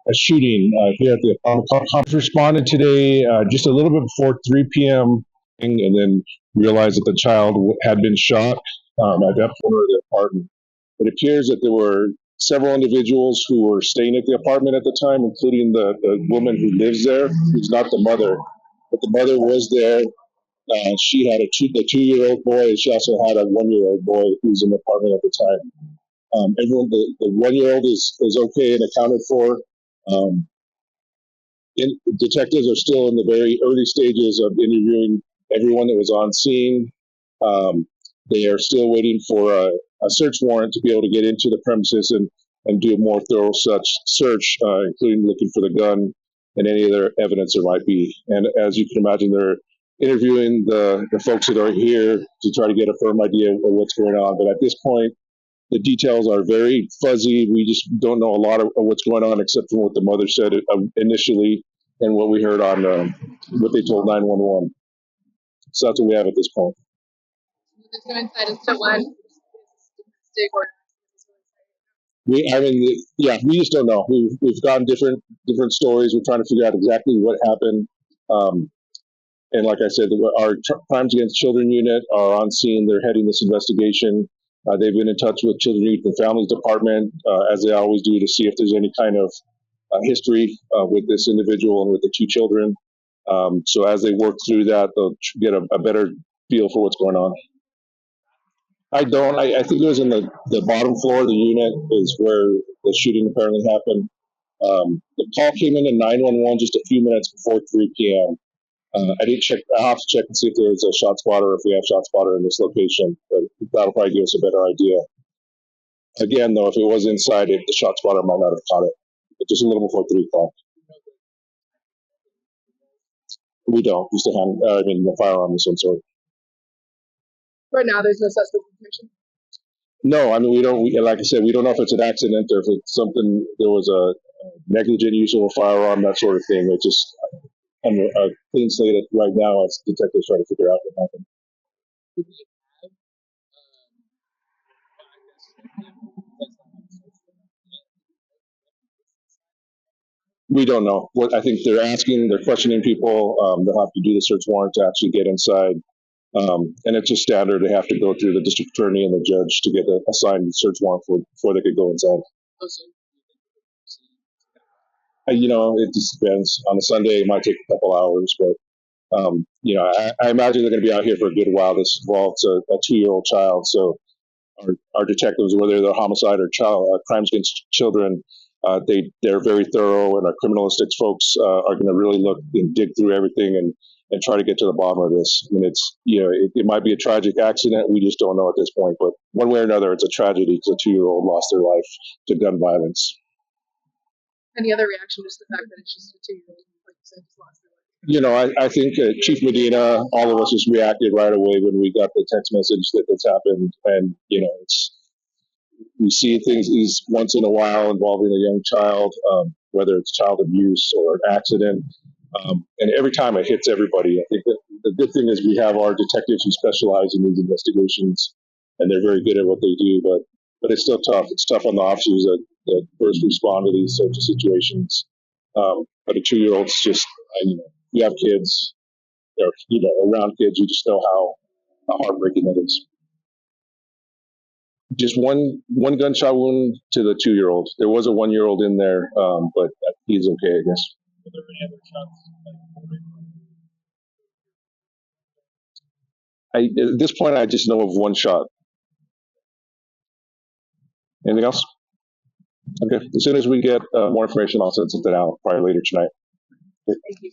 a shooting here at the apartment. Cops responded today just a little bit before 3 p.m. and then realized that the child had been shot at that corner of the apartment. It appears that there were several individuals who were staying at the apartment at the time, including the woman who lives there, who's not the mother, but the mother was there. She had a 2-year-old boy, and she also had a 1-year-old boy who was in the apartment at the time. Everyone, the 1-year-old is okay and accounted for. Um, Detectives are still in the very early stages of interviewing everyone that was on scene. Um, they are still waiting for a search warrant to be able to get into the premises and do a more thorough such search, including looking for the gun and any other evidence there might be. And as you can imagine, they're interviewing the folks that are here to try to get a firm idea of what's going on. But at this point, the details are very fuzzy. We just don't know a lot of what's going on except for what the mother said initially and what we heard on what they told 911. So that's what we have at this point. Just go inside and still one stick or We just don't know. We've gotten different stories. We're trying to figure out exactly what happened. And like I said, our Crimes Against Children unit are on scene. They're heading this investigation. They've been in touch with Children, Youth, and Families Department, as they always do, to see if there's any kind of history with this individual and with the two children. So as they work through that, they'll get a better feel for what's going on. I don't. I think it was in the bottom floor of the unit is where the shooting apparently happened. The call came in at 911 just a few minutes before 3 p.m. I didn't check. I'll have to check and see if there's a shot spotter, if we have shot spotter in this location. But that'll probably give us a better idea. Again, though, if it was inside it, the shot spotter might not have caught it. But just a little before 3 o'clock. We don't. Just a hand. The firearm of some sort. right now there's no suspect information. No, we don't. Like I said, we don't know if it's an accident or if it's something. There was a negligent use of a firearm, that sort of thing. It's just a clean slate right now as detectives try to figure out what happened. We don't know. What I think they're questioning people. They'll have to do the search warrant to actually get inside. And it's just standard. They have to go through the district attorney and the judge to get a signed search warrant before they could go inside. It just depends. On a Sunday, it might take a couple hours, but I imagine they're going to be out here for a good while. This involves a 2-year-old child, so our detectives, whether they're homicide or crimes against children, they're very thorough, and our criminalistics folks are going to really look and dig through everything and try to get to the bottom of this. It's it might be a tragic accident. We just don't know at this point, but one way or another, it's a tragedy because a 2-year-old lost their life to gun violence. Any other reaction, just the fact that it's just a 2-year-old, like you said, just lost their life? I think Chief Medina, all of us just reacted right away when we got the text message that this happened, and we see things once in a while involving a young child, whether it's child abuse or an accident, and every time it hits everybody. I think that the good thing is we have our detectives who specialize in these investigations, and they're very good at what they do. But it's still tough. It's tough on the officers that first respond to these sorts of situations. But a 2-year-old's just, you have kids, or around kids, you just know how heartbreaking that is. Just one gunshot wound to the 2-year-old. There was a 1-year-old in there, but he's okay, I guess. Were there any other shots? At this point, I just know of one shot. Anything else? Okay. As soon as we get more information, I'll send something out probably later tonight. Thank you.